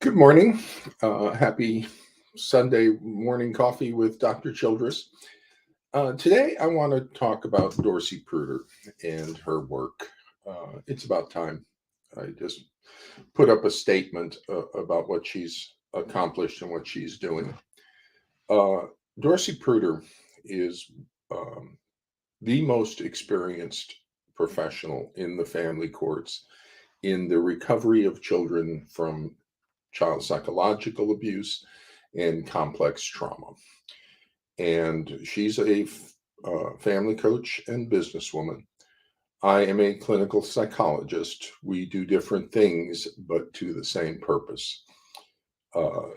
Good morning. Happy Sunday morning coffee with Dr. Childress. Today, I want to talk about Dorcy Pruter and her work. It's about time. I just put up a statement about what she's accomplished and what she's doing. Uh, Dorcy Pruter is um, the most experienced professional in the family courts in the recovery of children from child psychological abuse and complex trauma. And she's a family coach and businesswoman. I am a clinical psychologist. We do different things, but to the same purpose. Uh,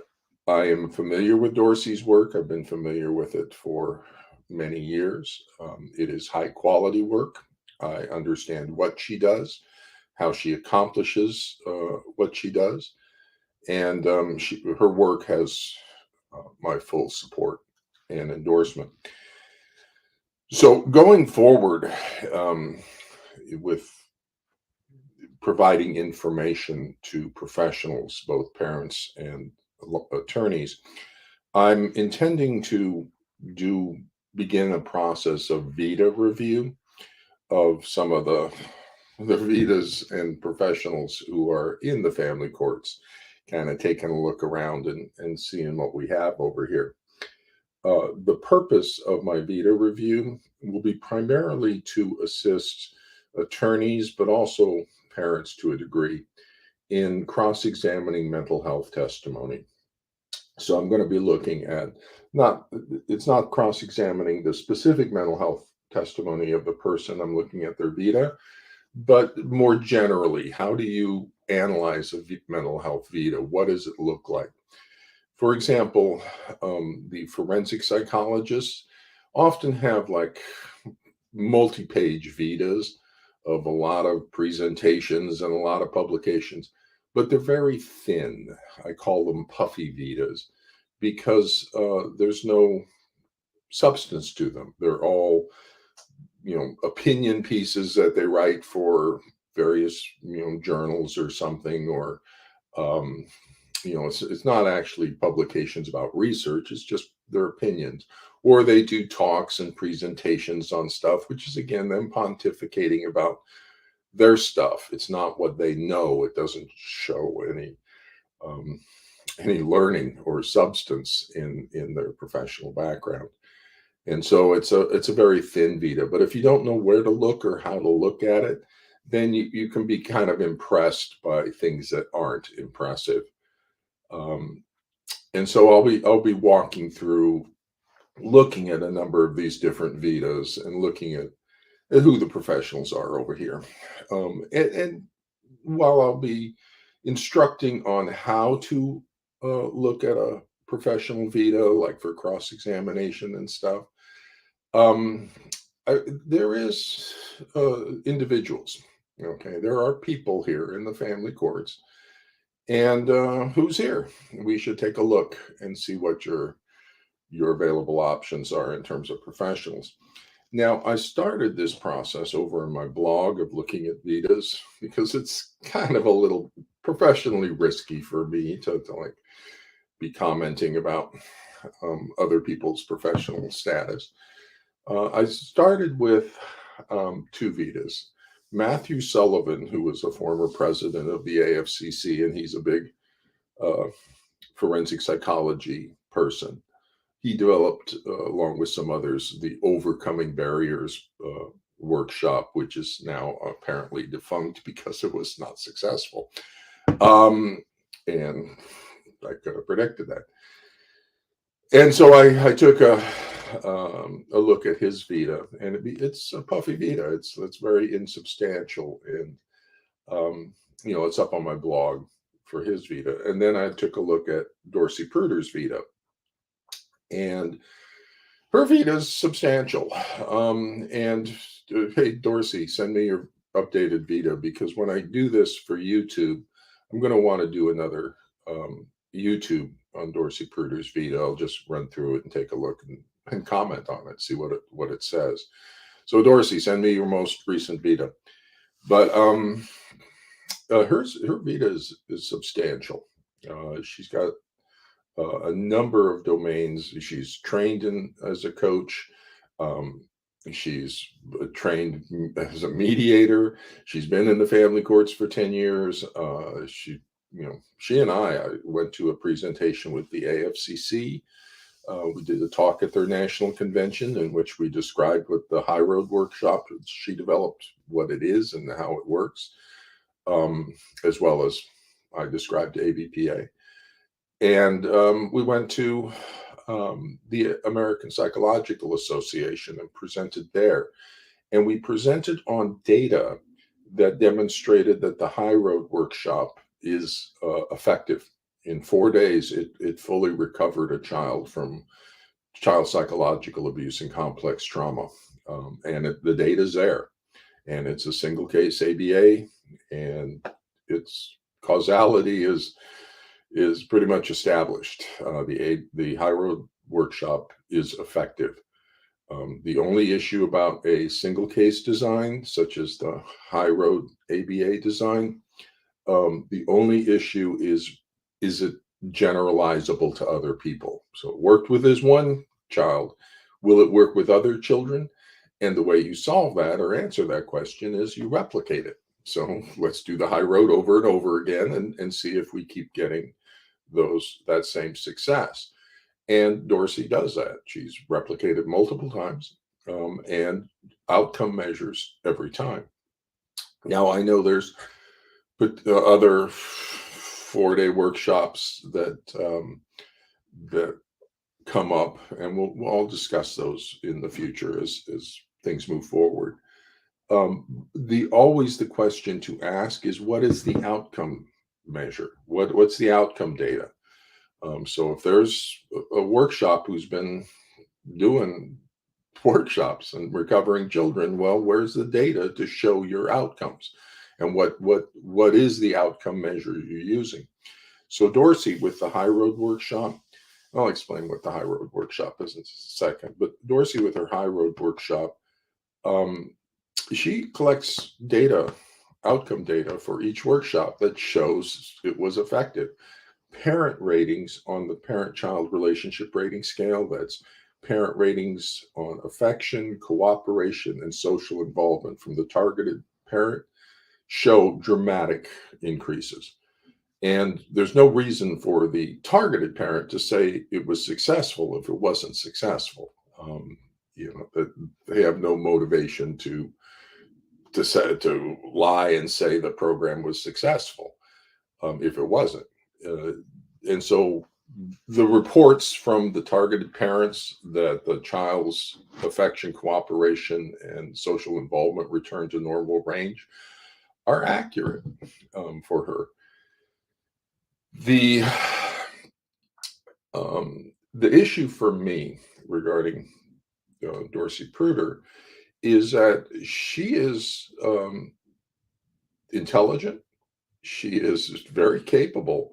I am familiar with Dorsey's work. I've been familiar with it for many years. It is high quality work. I understand what she does, how she accomplishes what she does, and her work has my full support and endorsement. So going forward, um, with providing information to professionals, both parents and attorneys, I'm intending to do begin a process of Vita review of some of the Vitas and professionals who are in the family courts, kind of taking a look around and seeing what we have over here. The purpose of my Vita review will be primarily to assist attorneys, but also parents to a degree, in cross examining mental health testimony. So I'm going to be looking at not, it's not cross examining the specific mental health testimony of the person. I'm looking at their Vita, but more generally, how do you analyze a mental health Vita? What does it look like? For example, the forensic psychologists often have like multi-page Vitas of a lot of presentations and a lot of publications, but they're very thin. I call them puffy Vitas because there's no substance to them. They're all, opinion pieces that they write for various, journals or something, or um, it's not actually publications about research, it's just their opinions. Or they do talks and presentations on stuff, which is again them pontificating about their stuff. It's not what they know. It doesn't show um, any learning or substance in their professional background. And so it's a very thin Vita. But if you don't know where to look or how to look at it, then you can be kind of impressed by things that aren't impressive. Um, and so I'll be walking through, looking at a number of these different Vitas and looking at who the professionals are over here. And while I'll be instructing on how to look at a professional Vita, like for cross examination and stuff, um, there is individuals. Okay, there are people here in the family courts, and who's here? We should take a look and see what your available options are in terms of professionals. Now, I started this process over in my blog of looking at Vitas because it's kind of a little professionally risky for me to like be commenting about other people's professional status. I started with two Vitas. Matthew Sullivan, who was a former president of the AFCC, and he's a big uh, forensic psychology person. He developed, along with some others, the Overcoming Barriers workshop, which is now apparently defunct because it was not successful. And I could have predicted that. And so I took a look at his Vita, and it's a puffy Vita. It's very insubstantial, and it's up on my blog for his Vita. And then I took a look at Dorcy Pruter's Vita, and her Vita is substantial. And hey, Dorcy, send me your updated Vita because when I do this for YouTube, I'm going to want to do another YouTube on Dorcy Pruter's Vita. I'll just run through it and take a look and comment on it, see what it says. So Dorcy, send me your most recent Vita. But her Vita is substantial. She's got a number of domains. She's trained in as a coach. Um, she's trained as a mediator. She's been in the family courts for 10 years. She and I went to a presentation with the AFCC. We did a talk at their national convention in which we described what the High Road workshop. She developed what it is and how it works, as well as I described ABPA. And we went to the American Psychological Association and presented there. And we presented on data that demonstrated that the High Road workshop is effective. In 4 days, it fully recovered a child from child psychological abuse and complex trauma. The data is there. And it's a single case ABA, and its causality is pretty much established. The High Road workshop is effective. The only issue about a single case design, such as the High Road ABA design, the only issue is it generalizable to other people? So it worked with this one child. Will it work with other children? And the way you solve that or answer that question is you replicate it. So let's do the High Road over and over again and see if we keep getting that same success. And Dorcy does that. She's replicated multiple times, and outcome measures every time. Now I know there's other 4-day workshops that come up, and we'll all discuss those in the future as things move forward. The question to ask is, what is the outcome measure? What's the outcome data? So if there's a workshop who's been doing workshops and recovering children, well, where's the data to show your outcomes? And what is the outcome measure you're using? So Dorcy, with the High Road workshop, I'll explain what the High Road workshop is in a second. But Dorcy, with her High Road workshop, she collects data, outcome data for each workshop that shows it was effective. Parent ratings on the parent-child relationship rating scale, that's parent ratings on affection, cooperation, and social involvement from the targeted parent, show dramatic increases. And there's no reason for the targeted parent to say it was successful if it wasn't successful. That they have no motivation to lie and say the program was successful if it wasn't. And so the reports from the targeted parents that the child's affection, cooperation, and social involvement return to normal range are accurate for her. The issue for me regarding Dorcy Pruter is that she is intelligent. She is very capable,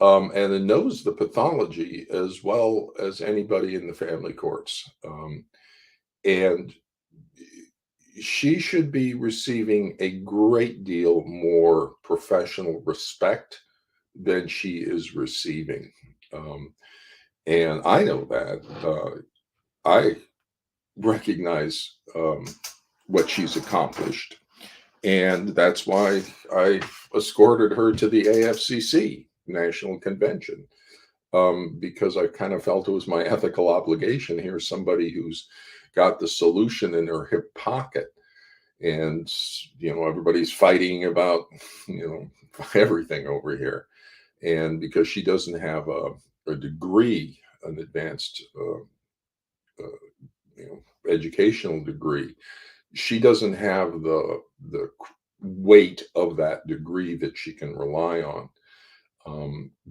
and knows the pathology as well as anybody in the family courts. And she should be receiving a great deal more professional respect than she is receiving. And I know that. I recognize what she's accomplished. And that's why I escorted her to the AFCC National Convention, because I kind of felt it was my ethical obligation. Here's somebody who's got the solution in her hip pocket. And, everybody's fighting about, everything over here. And because she doesn't have a degree, an advanced educational degree, she doesn't have the weight of that degree that she can rely on.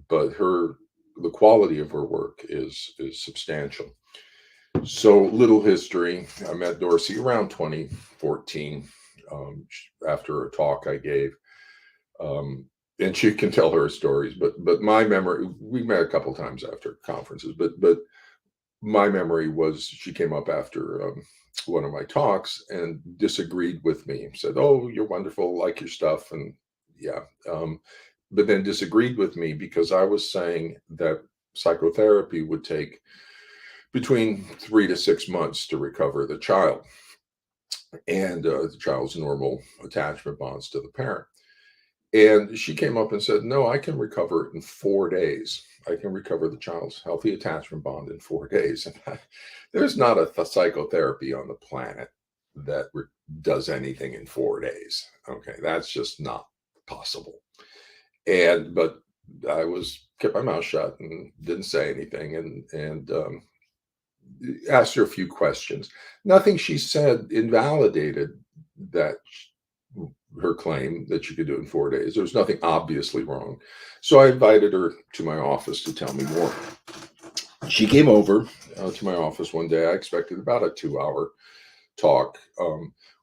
But the quality of her work is substantial. So, little history. I met Dorcy around 2014 after a talk I gave. And she can tell her stories, but my memory, we met a couple times after conferences, but my memory was she came up after one of my talks and disagreed with me, said, "Oh, you're wonderful, like your stuff." And yeah, but then disagreed with me because I was saying that psychotherapy would take between 3 to 6 months to recover the child and the child's normal attachment bonds to the parent. And she came up and said, "No, I can recover it in 4 days. I can recover the child's healthy attachment bond in 4 days." And there's not a psychotherapy on the planet that does anything in 4 days. Okay, that's just not possible. But I was kept my mouth shut and didn't say anything, and asked her a few questions. Nothing she said invalidated that her claim that she could do it in 4 days. There was nothing obviously wrong. So I invited her to my office to tell me more. She came over to my office one day. I expected about a 2 hour talk.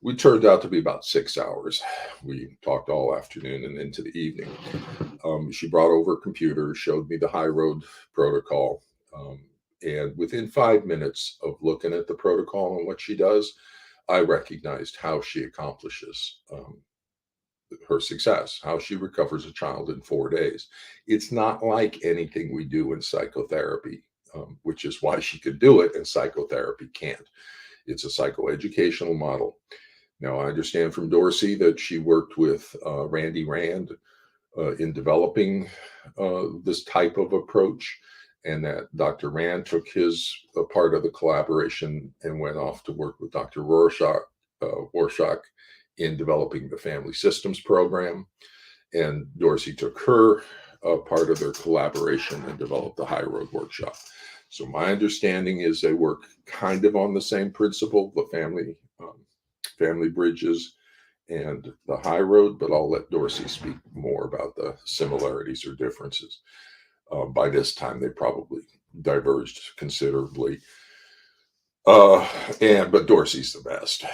We turned out to be about 6 hours. We talked all afternoon and into the evening. She brought over a computer, showed me the high road protocol. And within 5 minutes of looking at the protocol and what she does, I recognized how she accomplishes her success, how she recovers a child in 4 days. It's not like anything we do in psychotherapy, which is why she could do it and psychotherapy can't. It's a psychoeducational model. Now, I understand from Dorcy that she worked with Randy Rand in developing this type of approach, and that Dr. Rand took his part of the collaboration and went off to work with Dr. Rorschach in developing the family systems program. And Dorcy took her part of their collaboration and developed the High Road Workshop. So my understanding is they work kind of on the same principle, the family bridges and the high road, but I'll let Dorcy speak more about the similarities or differences. By this time, they probably diverged considerably. But Dorcy's the best.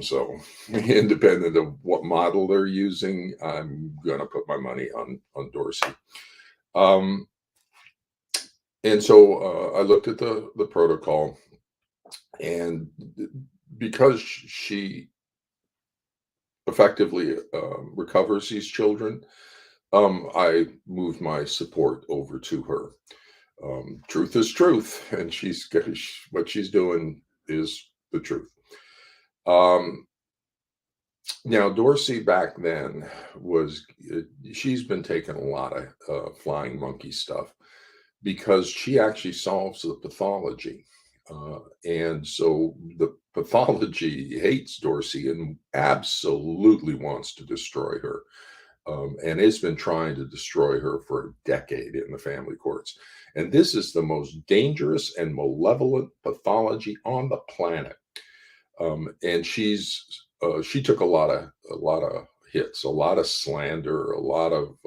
So independent of what model they're using, I'm gonna put my money on Dorcy. And so I looked at the protocol, and because she effectively recovers these children, I moved my support over to her. Truth is truth, and what she's doing is the truth. Now, Dorcy back then she's been taking a lot of flying monkey stuff because she actually solves the pathology. And so the pathology hates Dorcy and absolutely wants to destroy her. And it's been trying to destroy her for a decade in the family courts. And this is the most dangerous and malevolent pathology on the planet. And she took a lot of hits, a lot of slander, a lot of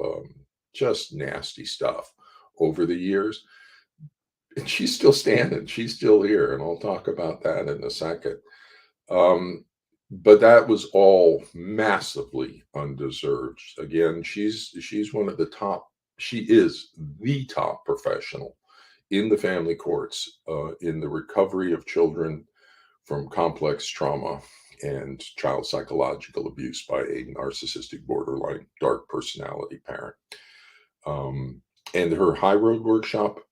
just nasty stuff over the years. And she's still standing. She's still here, and I'll talk about that in a second. But that was all massively undeserved. Again, she's one of the top. She is the top professional in the family courts in the recovery of children from complex trauma and child psychological abuse by a narcissistic, borderline, dark personality parent. And her High Road Workshop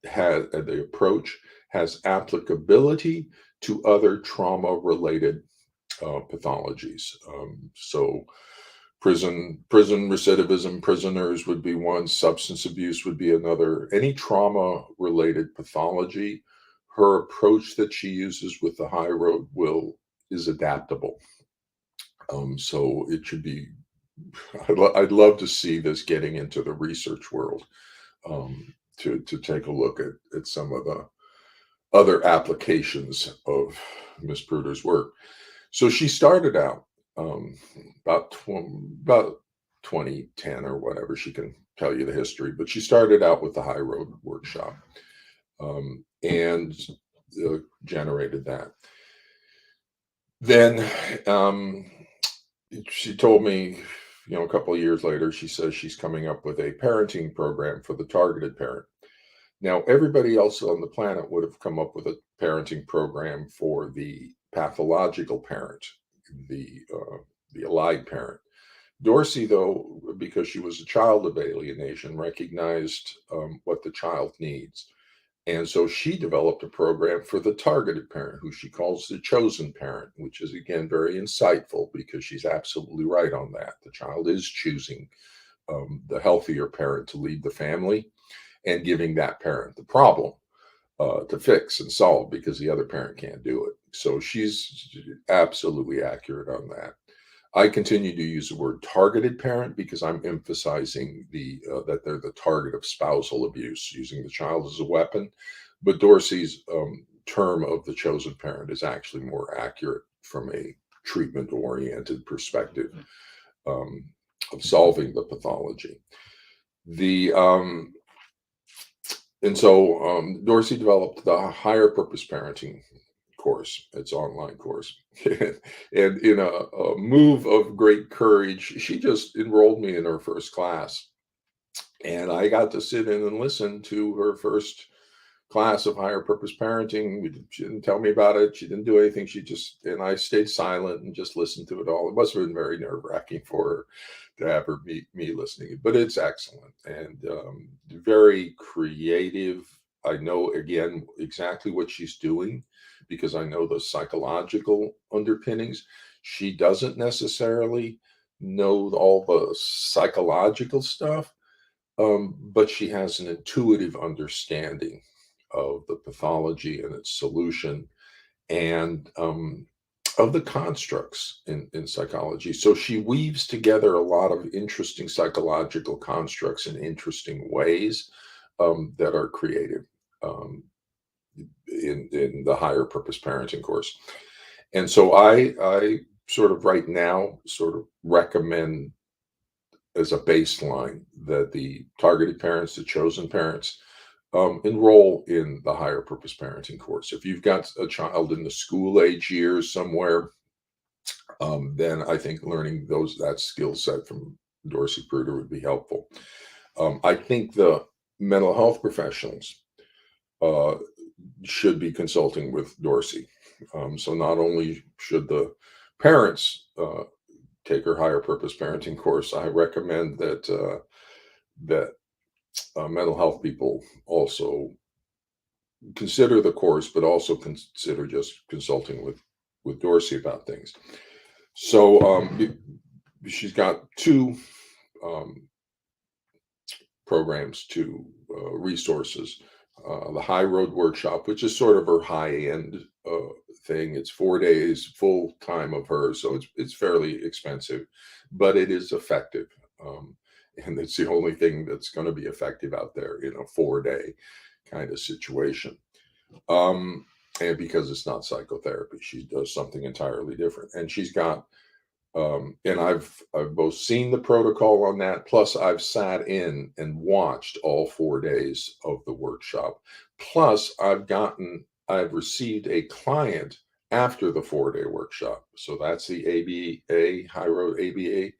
the approach has applicability to other trauma-related pathologies. So prison recidivism, prisoners would be one, substance abuse would be another. Any trauma-related pathology, her approach that she uses with the High Road is adaptable. So it should be, I'd love to see this getting into the research world, to take a look at some of the other applications of Miss Pruter's work. So she started out about 2010 or whatever. She can tell you the history, but she started out with the High Road Workshop and generated that. Then she told me, a couple of years later, she says she's coming up with a parenting program for the targeted parent. Now, everybody else on the planet would have come up with a parenting program for the pathological parent, the allied parent. Dorcy, though, because she was a child of alienation, recognized what the child needs. And so she developed a program for the targeted parent, who she calls the chosen parent, which is, again, very insightful because she's absolutely right on that. The child is choosing the healthier parent to lead the family and giving that parent the problem to fix and solve because the other parent can't do it. So she's absolutely accurate on that. I continue to use the word targeted parent because I'm emphasizing that they're the target of spousal abuse, using the child as a weapon. But Dorsey's term of the chosen parent is actually more accurate from a treatment oriented perspective um, of solving the pathology. The and so Dorsey developed the higher purpose parenting course, its online course. And in a move of great courage, she just enrolled me in her first class. And I got to sit in and listen to her first class of higher purpose parenting. She didn't tell me about it. She didn't do anything. And I stayed silent and just listened to it all. It must have been very nerve wracking for her to have her meet me listening, but it's excellent and very creative. I know, again, exactly what she's doing because I know the psychological underpinnings. She doesn't necessarily know all the psychological stuff, but she has an intuitive understanding of the pathology and its solution and of the constructs in psychology. So she weaves together a lot of interesting psychological constructs in interesting ways that are creative in the higher purpose parenting course. And so I sort of right now sort of recommend as a baseline that the targeted parents, the chosen parents, enroll in the higher purpose parenting course. If you've got a child in the school age years somewhere, then I think learning that skill set from Dorcy Pruter would be helpful. I think the mental health professionals uh, should be consulting with Dorcy. So not only should the parents take her higher purpose parenting course, I recommend that mental health people also consider the course, but also consider just consulting with Dorcy about things. So she's got two um, programs, two resources. The High Road Workshop, which is sort of her high end thing. It's 4 days full time of hers, so it's fairly expensive, but it is effective. And it's the only thing that's going to be effective out there in a 4 day kind of situation. Um, and because it's not psychotherapy, she does something entirely different. And she's got and I've both seen the protocol on that, plus I've sat in and watched all 4 days of the workshop. Plus, I've received a client after the 4 day workshop. So that's the ABA, High Road ABA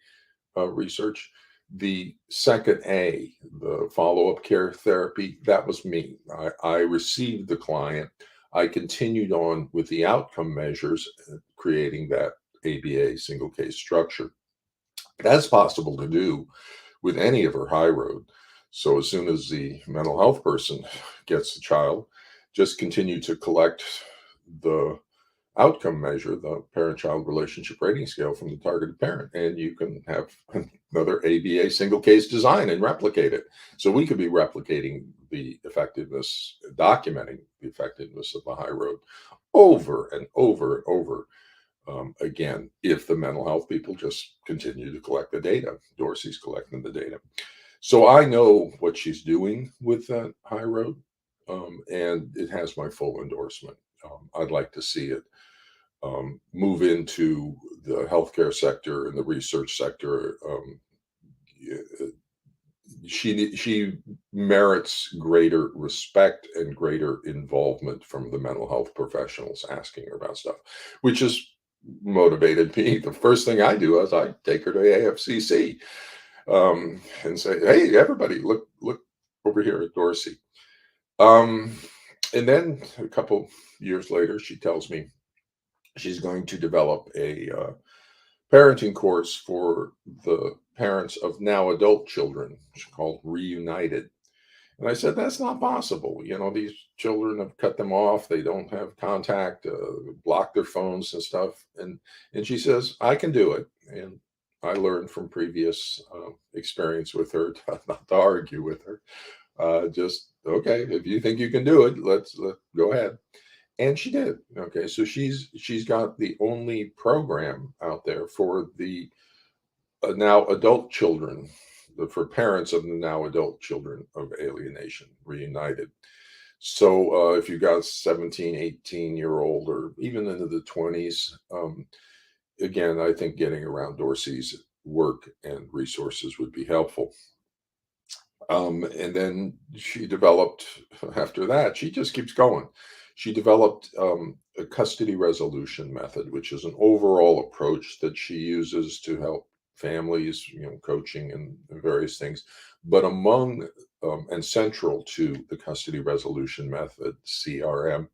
research. The second A, the follow up care therapy, that was me. I received the client. I continued on with the outcome measures, creating that ABA single case structure. That's possible to do with any of her high road. So as soon as the mental health person gets the child, just continue to collect the outcome measure, the parent child relationship rating scale from the targeted parent, and you can have another ABA single case design and replicate it. So we could be replicating the effectiveness, documenting the effectiveness of the high road over and over and over again, if the mental health people just continue to collect the data. Dorcy's collecting the data. So I know what she's doing with that high road, and it has my full endorsement. I'd like to see it move into the healthcare sector and the research sector. She merits greater respect and greater involvement from the mental health professionals asking her about stuff, which has motivated me. The first thing I do is I take her to AFCC and say, "Hey, everybody, look over here at Dorcy." Um, and then a couple years later, she tells me she's going to develop a parenting course for the parents of now adult children. It's called Reunited. And I said, that's not possible. These children have cut them off. They don't have contact, block their phones and stuff. And she says, I can do it. And I learned from previous experience with her not to argue with her. Just okay, if you think you can do it, let go ahead. And she did. Okay, so she's got the only program out there for the now adult children, for parents of the now adult children of alienation reunited. So if you got 17, 18-year-old or even into the 20s, again, I think getting around Dorcy's work and resources would be helpful. And then she developed, after that, she just keeps going. She developed a custody resolution method, which is an overall approach that she uses to help families, coaching and various things. But among and central to the custody resolution method, CRM,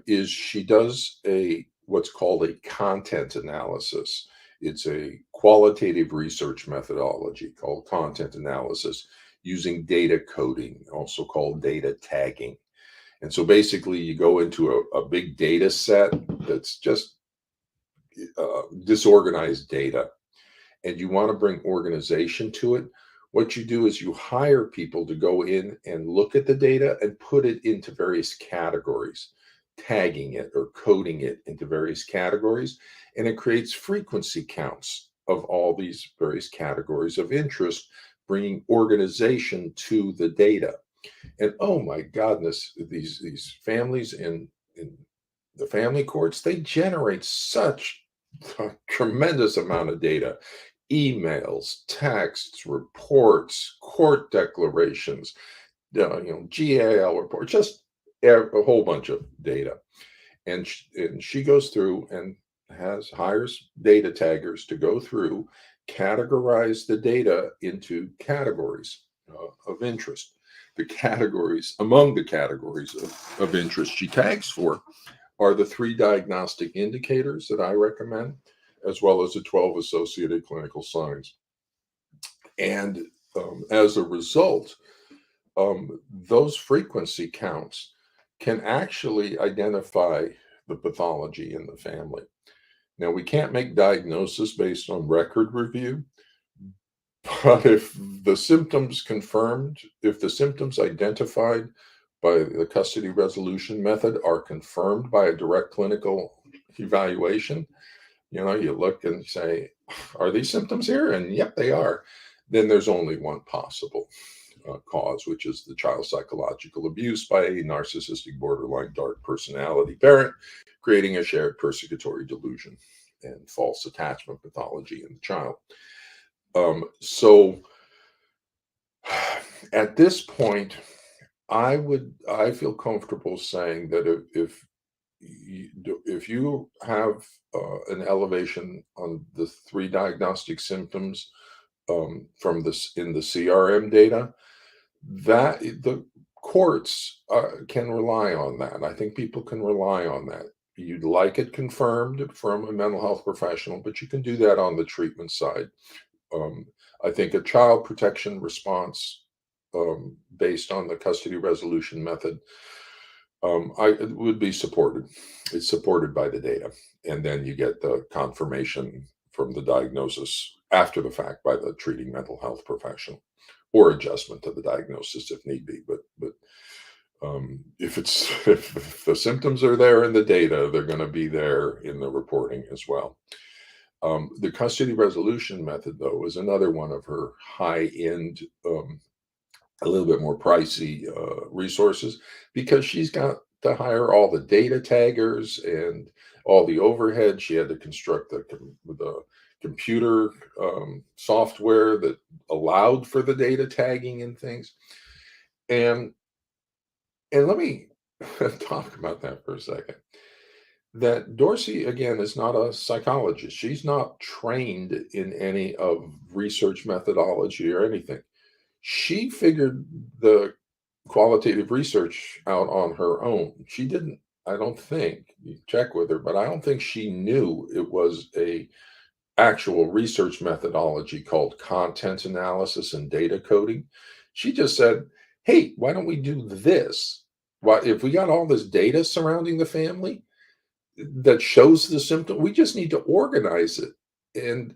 is she does a what's called a content analysis. It's a qualitative research methodology called content analysis using data coding, also called data tagging. And so basically, you go into a big data set that's just disorganized data, and you want to bring organization to it. What you do is you hire people to go in and look at the data and put it into various categories, tagging it or coding it into various categories. And it creates frequency counts of all these various categories of interest, bringing organization to the data. And oh my goodness, these families in the family courts, they generate such a tremendous amount of data: emails, texts, reports, court declarations, GAL reports, just a whole bunch of data. And she goes through and hires data taggers to go through, categorize the data into categories of interest. The categories, among the categories of interest she tags for, are the 3 diagnostic indicators that I recommend, as well as the 12 associated clinical signs. And as a result, those frequency counts can actually identify the pathology in the family. Now, we can't make diagnosis based on record review, but if the symptoms confirmed, if the symptoms identified by the custody resolution method are confirmed by a direct clinical evaluation, you look and say, are these symptoms here? And yep, they are. Then there's only one possible cause, which is the child psychological abuse by a narcissistic borderline dark personality parent, creating a shared persecutory delusion and false attachment pathology in the child. So at this point, I feel comfortable saying that if you have an elevation on the 3 diagnostic symptoms from this in the CRM data, that the courts can rely on that. I think people can rely on that. You'd like it confirmed from a mental health professional, but you can do that on the treatment side. I think a child protection response based on the custody resolution method, it would be supported. It's supported by the data. And then you get the confirmation from the diagnosis after the fact by the treating mental health professional, or adjustment to the diagnosis if need be. But if the symptoms are there in the data, they're going to be there in the reporting as well. The custody resolution method, though, is another one of her high-end, a little bit more pricey resources, because she's got to hire all the data taggers and all the overhead. She had to construct the computer software that allowed for the data tagging and things. And let me talk about that for a second. That Dorcy, again, is not a psychologist. She's not trained in any of research methodology or anything. She figured the qualitative research out on her own. She didn't, I don't think, you check with her, but I don't think she knew it was a actual research methodology called content analysis and data coding. She just said, hey, why don't we do this? Why, if we got all this data surrounding the family that shows the symptom, we just need to organize it and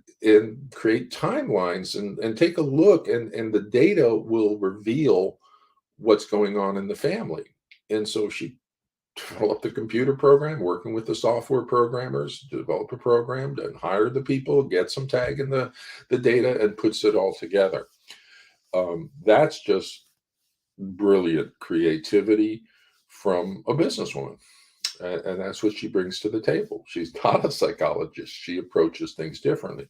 create timelines and take a look, and the data will reveal what's going on in the family. And so she developed the computer program, working with the software programmers, develop a program, and hire the people, get some tag in the data, and puts it all together. That's just brilliant creativity from a businesswoman. And that's what she brings to the table. She's not a psychologist. She approaches things differently.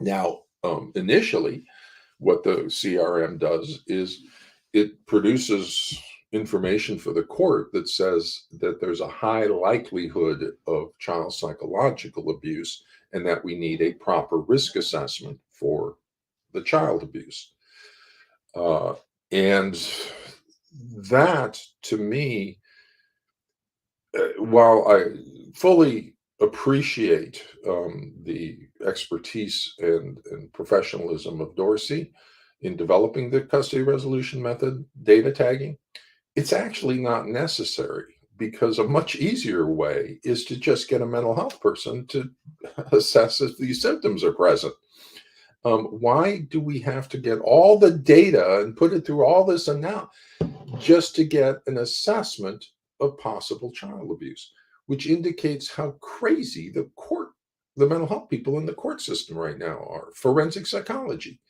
Now, initially, what the CRM does is it produces information for the court that says that there's a high likelihood of child psychological abuse and that we need a proper risk assessment for the child abuse. Uh, and that, to me, while I fully appreciate the expertise and professionalism of Dorcy in developing the custody resolution method, data tagging, it's actually not necessary, because a much easier way is to just get a mental health person to assess if these symptoms are present. Why do we have to get all the data and put it through all this analysis just to get an assessment of possible child abuse, which indicates how crazy the mental health people in the court system right now are? Forensic psychology.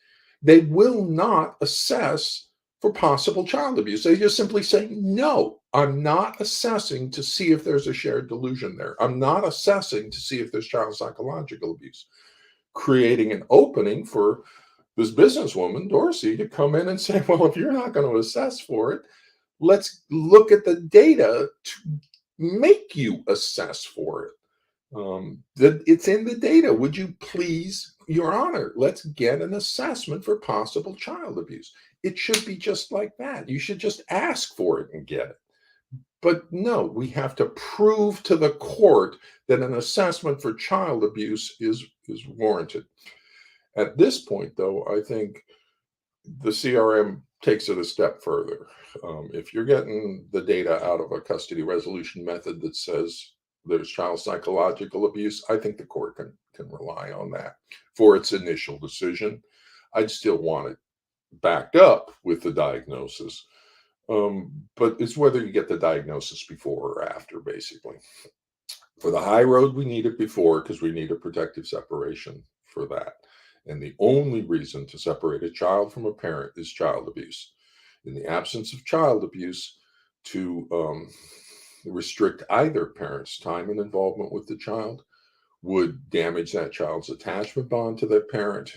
They will not assess for possible child abuse. They just simply say, no, I'm not assessing to see if there's a shared delusion there. I'm not assessing to see if there's child psychological abuse, creating an opening for this businesswoman, Dorcy, to come in and say, well, if you're not going to assess for it, let's look at the data to make you assess for it. That it's in the data. Would you please, Your Honor, let's get an assessment for possible child abuse. It should be just like that. You should just ask for it and get it. But no, we have to prove to the court that an assessment for child abuse is warranted. At this point, though, I think the CRM takes it a step further. If you're getting the data out of a custody resolution method that says there's child psychological abuse, I think the court can rely on that for its initial decision. I'd still want it backed up with the diagnosis. But it's whether you get the diagnosis before or after, basically. For the high road, we need it before because we need a protective separation for that. And the only reason to separate a child from a parent is child abuse. In the absence of child abuse, to restrict either parent's time and involvement with the child would damage that child's attachment bond to that parent,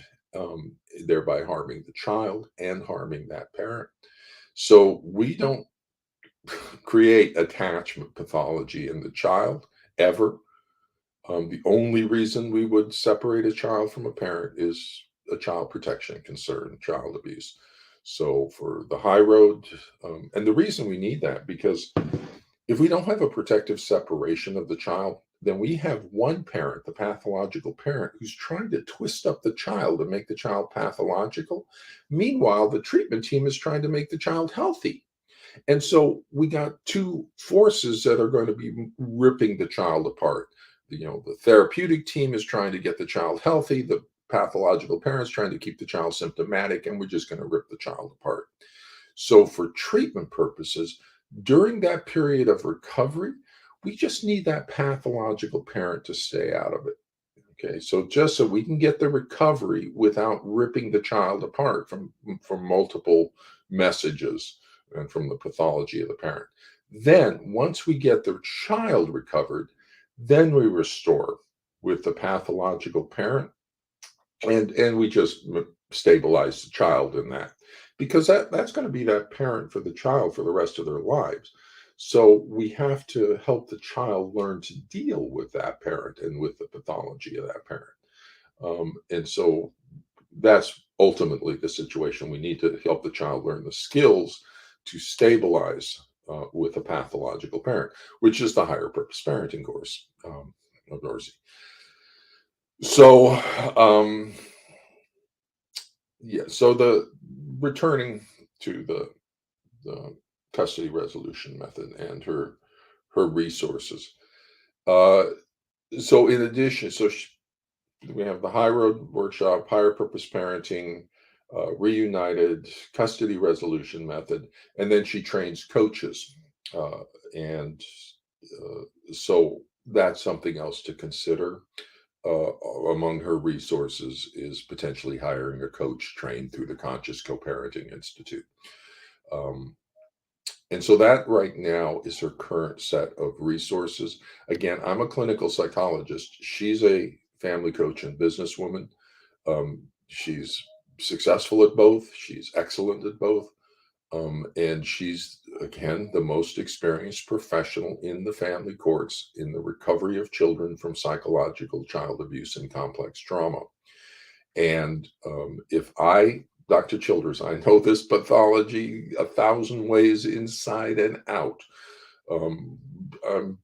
thereby harming the child and harming that parent. So we don't create attachment pathology in the child ever. The only reason we would separate a child from a parent is a child protection concern, child abuse. So for the high road, and the reason we need that, because if we don't have a protective separation of the child, then we have one parent, the pathological parent, who's trying to twist up the child and make the child pathological. Meanwhile, the treatment team is trying to make the child healthy. And so we got two forces that are going to be ripping the child apart. The therapeutic team is trying to get the child healthy. The pathological parents trying to keep the child symptomatic, and we're just going to rip the child apart. So for treatment purposes, during that period of recovery, we just need that pathological parent to stay out of it. Okay, so just so we can get the recovery without ripping the child apart from multiple messages and from the pathology of the parent. Then, once we get the child recovered, then we restore with the pathological parent, and we just stabilize the child in that, because that's going to be that parent for the child for the rest of their lives. So we have to help the child learn to deal with that parent and with the pathology of that parent. And so that's ultimately the situation. We need to help the child learn the skills to stabilize with a pathological parent, which is the higher purpose parenting course of Dorcy. So, um, yeah. So the returning to the custody resolution method and her resources. Uh, so in addition, we have the High Road Workshop, Higher Purpose Parenting, Reunited, Custody Resolution Method, and then she trains coaches. And so that's something else to consider. Uh, Among her resources is potentially hiring a coach trained through the Conscious Co-Parenting Institute. Um, and so that right now is her current set of resources. Again, I'm a clinical psychologist. She's a family coach and businesswoman. She's successful at both. She's excellent at both. And she's, again, the most experienced professional in the family courts in the recovery of children from psychological child abuse and complex trauma. And if I, Dr. Childress, I know this pathology a thousand ways inside and out. Um, I'm,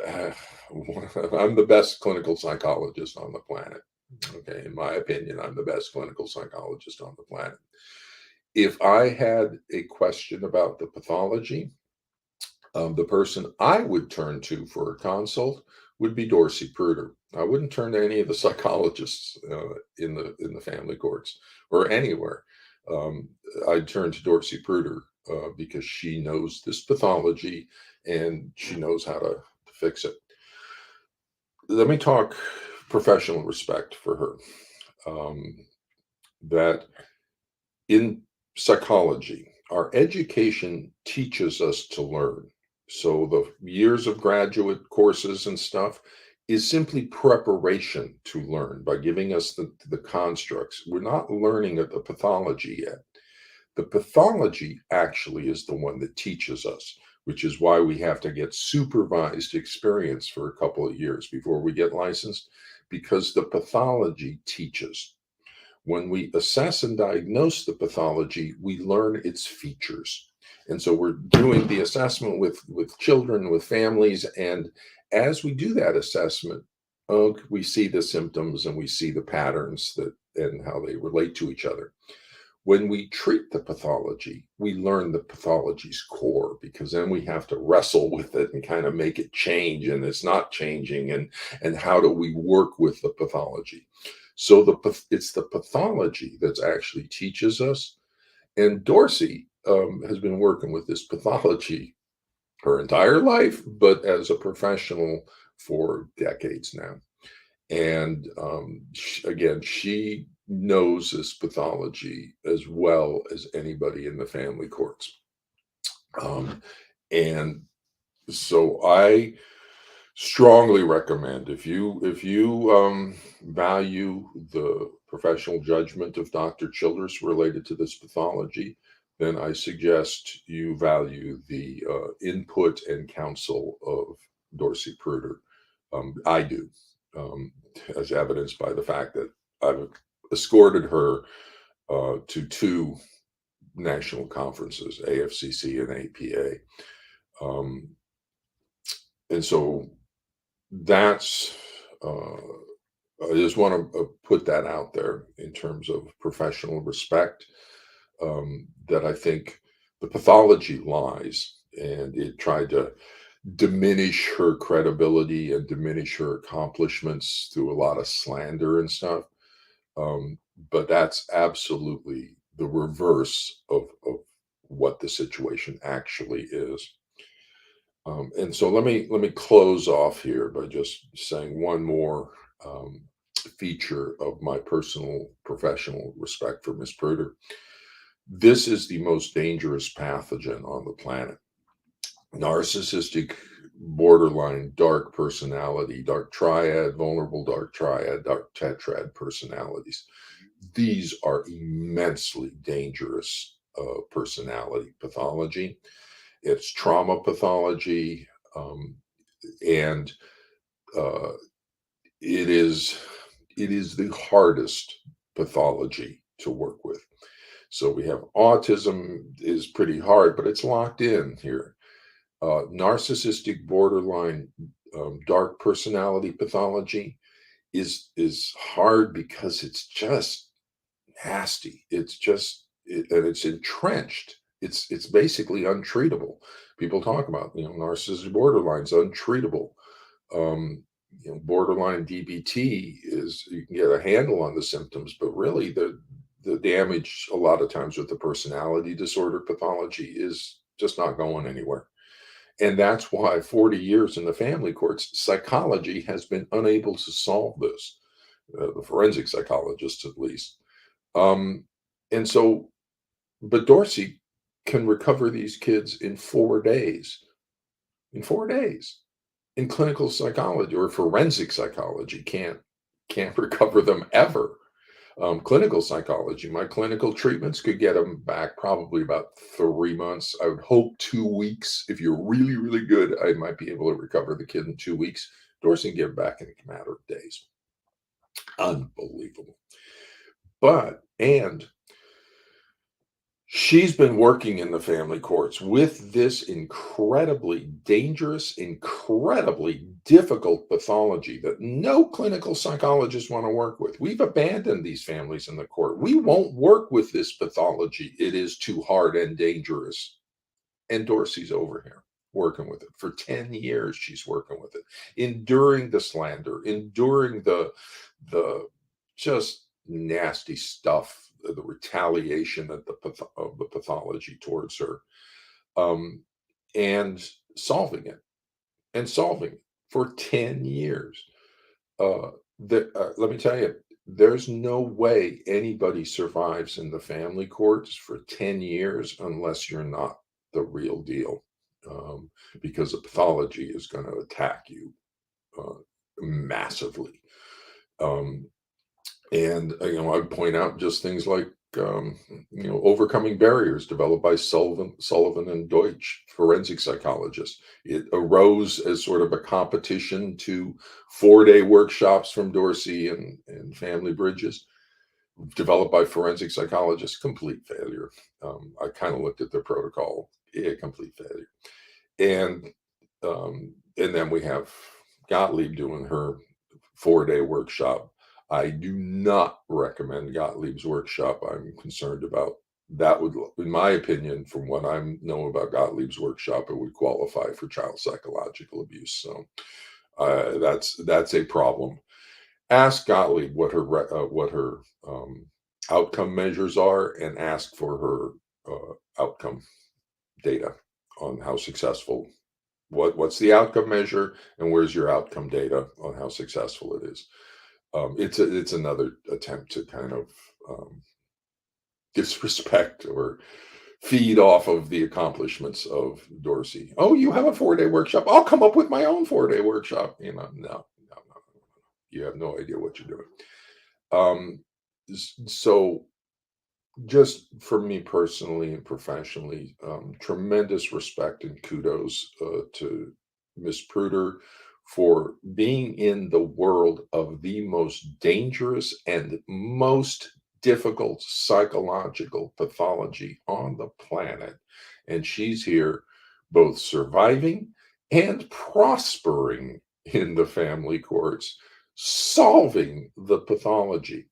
I'm the best clinical psychologist on the planet. Okay, in my opinion, I'm the best clinical psychologist on the planet. If I had a question about the pathology, the person I would turn to for a consult would be Dorcy Pruter. I wouldn't turn to any of the psychologists in the family courts or anywhere. Um, I'd turn to Dorcy Pruter because she knows this pathology and she knows how to fix it. Let me talk professional respect for her. Um, that in psychology, our education teaches us to learn. So the years of graduate courses and stuff is simply preparation to learn by giving us the constructs. We're not learning at the pathology yet. The pathology actually is the one that teaches us, which is why we have to get supervised experience for a couple of years before we get licensed, because the pathology teaches. When we assess and diagnose the pathology, we learn its features. And so we're doing the assessment with children, with families. And as we do that assessment, we see the symptoms and we see the patterns that and how they relate to each other. When we treat the pathology, we learn the pathology's core because then we have to wrestle with it and kind of make it change, and it's not changing. And how do we work with the pathology? So it's the pathology that's actually teaches us. And Dorcy has been working with this pathology her entire life, but as a professional for decades now. And again, she knows this pathology as well as anybody in the family courts. Um, and so I strongly recommend if you value the professional judgment of Dr. Childress related to this pathology, then I suggest you value the input and counsel of Dorcy Pruter. I do, um, as evidenced by the fact that I've escorted her to two national conferences, AFCC and APA. Um, and so that's I just want to put that out there in terms of professional respect. That I think the pathology lies, and it tried to diminish her credibility and diminish her accomplishments through a lot of slander and stuff. Um, but that's absolutely the reverse of what the situation actually is. And so let me close off here by just saying one more feature of my personal professional respect for Miss Pruter. This is the most dangerous pathogen on the planet. Narcissistic, borderline, dark personality, dark triad, vulnerable dark triad, dark tetrad personalities. These are immensely dangerous personality pathology. It's trauma pathology, and uh, it is the hardest pathology to work with. So we have autism is pretty hard, but it's locked in here. Narcissistic borderline dark personality pathology is hard because it's just nasty. And it's entrenched. It's basically untreatable. People talk about, narcissistic borderline's untreatable. Um, Borderline DBT is, you can get a handle on the symptoms, but really the damage a lot of times with the personality disorder pathology is just not going anywhere. And that's why 40 years in the family courts, psychology has been unable to solve this, the forensic psychologists at least. Um, and so, but Dorcy can recover these kids in 4 days. In 4 days, in clinical psychology or forensic psychology, can't recover them ever. Clinical psychology, my clinical treatments could get them back probably about 3 months. I would hope 2 weeks. If you're really, really good, I might be able to recover the kid in 2 weeks. Dorsey can get it back in a matter of days. Unbelievable. And she's been working in the family courts with this incredibly dangerous, incredibly difficult pathology that no clinical psychologists want to work with. We've abandoned these families in the court. We won't work with this pathology. It is too hard and dangerous. And Dorsey's over here working with it. For 10 years, she's working with it, enduring the slander, enduring the just nasty stuff, the retaliation of the pathology towards her, um, and solving it, for 10 years. Uh, Let me tell you, there's no way anybody survives in the family courts for 10 years unless you're not the real deal, um, because the pathology is going to attack you uh, massively. Um, and I'd point out just things like overcoming barriers developed by Sullivan and Deutsch, forensic psychologists. It arose as sort of a competition to 4-day workshops from Dorsey and Family Bridges, developed by forensic psychologists. Complete failure. I kind of looked at their protocol. Yeah, complete failure. And then we have Gottlieb doing her 4-day workshop. I do not recommend Gottlieb's workshop. I'm concerned about that. Would, in my opinion, from what I know about Gottlieb's workshop, it would qualify for child psychological abuse. So that's a problem. Ask Gottlieb what her outcome measures are, and ask for her outcome data on how successful. What's the outcome measure, and where's your outcome data on how successful it is? It's another attempt to kind of disrespect or feed off of the accomplishments of Dorsey. Oh, you have a 4-day workshop. I'll come up with my own 4-day workshop. No. You have no idea what you're doing. So just for me personally and professionally, tremendous respect and kudos to Miss Pruter for being in the world of the most dangerous and most difficult psychological pathology on the planet. And she's here both surviving and prospering in the family courts, solving the pathology.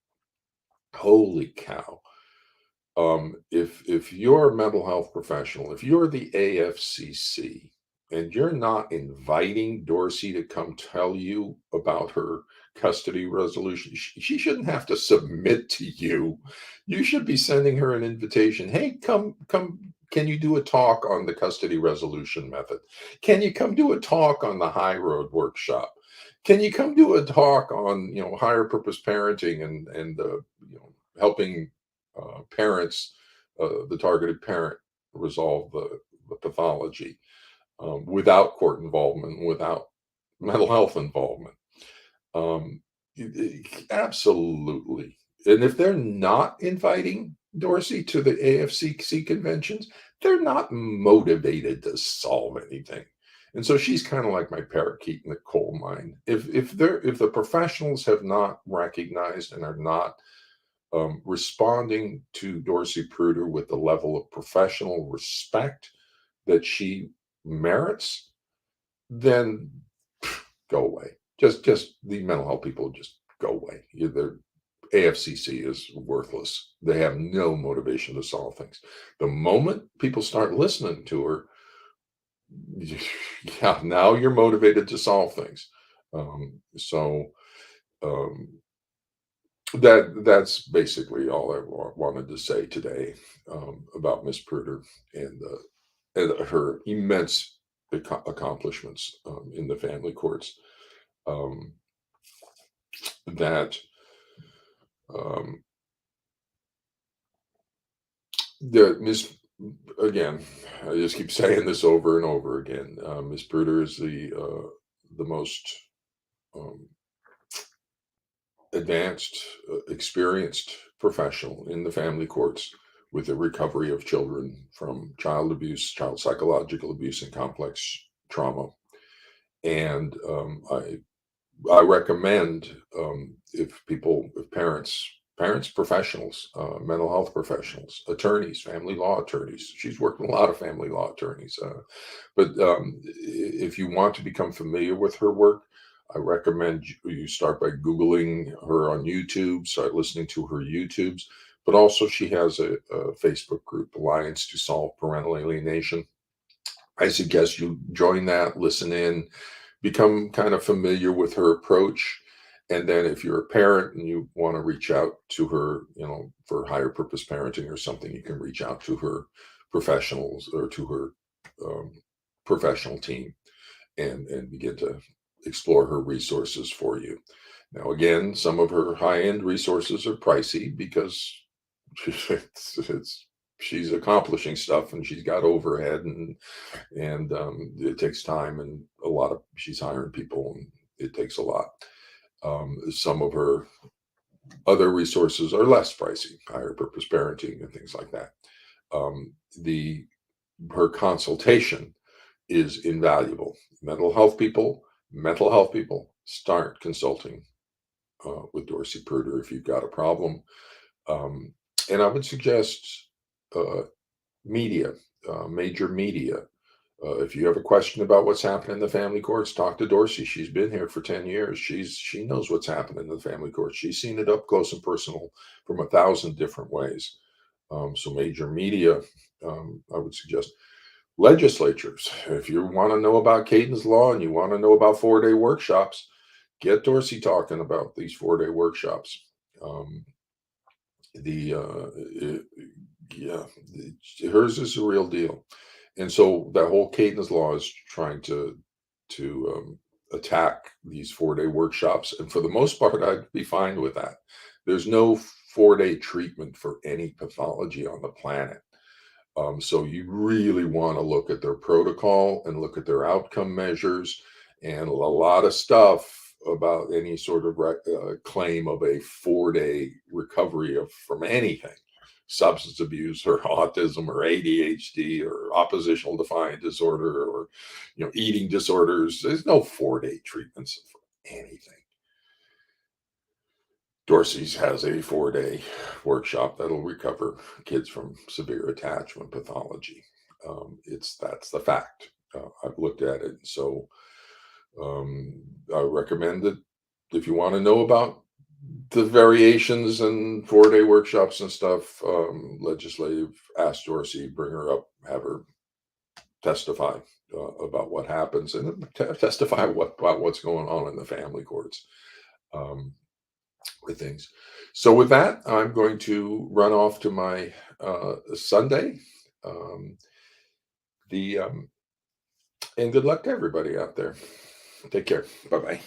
Holy cow. If you're a mental health professional, if you're the AFCC, and you're not inviting Dorsey to come tell you about her custody resolution, she shouldn't have to submit to you. You should be sending her an invitation. Hey, come. Can you do a talk on the custody resolution method? Can you come do a talk on the high road workshop? Can you come do a talk on higher purpose parenting and helping parents, the targeted parent, resolve the pathology without court involvement, without mental health involvement. Absolutely. And if they're not inviting Dorsey to the AFCC conventions, they're not motivated to solve anything. And so she's kind of like my parakeet in the coal mine. If the professionals have not recognized and are not responding to Dorcy Pruter with the level of professional respect that she merits, then go away. Just the mental health people just go away. The AFCC is worthless. They have no motivation to solve things. The moment people start listening to her, yeah, now you're motivated to solve things. So um, that's basically all I wanted to say today about Miss Pruter and, her immense accomplishments in the family courts. Um, that um, the Miss again, I just keep saying this over and over again. Miss Pruter is the most um, advanced, experienced professional in the family courts with the recovery of children from child abuse, child psychological abuse, and complex trauma. And I recommend if parents, professionals, mental health professionals, attorneys, family law attorneys. She's worked with a lot of family law attorneys. But if you want to become familiar with her work, I recommend you start by Googling her on YouTube, start listening to her YouTubes. But also, she has a Facebook group, Alliance to Solve Parental Alienation. I suggest you join that, listen in, become kind of familiar with her approach. And then if you're a parent and you want to reach out to her, for higher purpose parenting or something, you can reach out to her professionals or to her um, professional team and begin to explore her resources for you. Now, again, some of her high end resources are pricey because it's she's accomplishing stuff and she's got overhead and it takes time and she's hiring people and it takes a lot. Some of her other resources are less pricey, higher purpose parenting and things like that. The Her consultation is invaluable. Mental health people start consulting with Dorcy Pruter if you've got a problem. Um, and I would suggest uh, media, major media. If you have a question about what's happening in the family courts, talk to Dorcy. She's been here for 10 years. She knows what's happening in the family courts. She's seen it up close and personal from 1,000 different ways. So major media, I would suggest legislatures. If you want to know about Caden's Law and you want to know about 4-day workshops, get Dorcy talking about these 4-day workshops. Um, the yeah, hers is a real deal. And so that whole cadence law is trying to attack these 4-day workshops, and for the most part, I'd be fine with that. There's no 4-day treatment for any pathology on the planet. So you really want to look at their protocol and look at their outcome measures and a lot of stuff about any sort of claim of a 4-day recovery from anything, substance abuse or autism or ADHD or oppositional defiant disorder or eating disorders. There's no 4-day treatments for anything. Dorcy's has a 4-day workshop that'll recover kids from severe attachment pathology. That's the fact. I've looked at it, so I recommend that if you want to know about the variations and 4-day workshops and stuff, legislative, ask Dorcy, bring her up, have her testify about what happens and testify about what's going on in the family courts. With things. So with that, I'm going to run off to my Sunday. Um, the And good luck to everybody out there. Take care. Bye bye.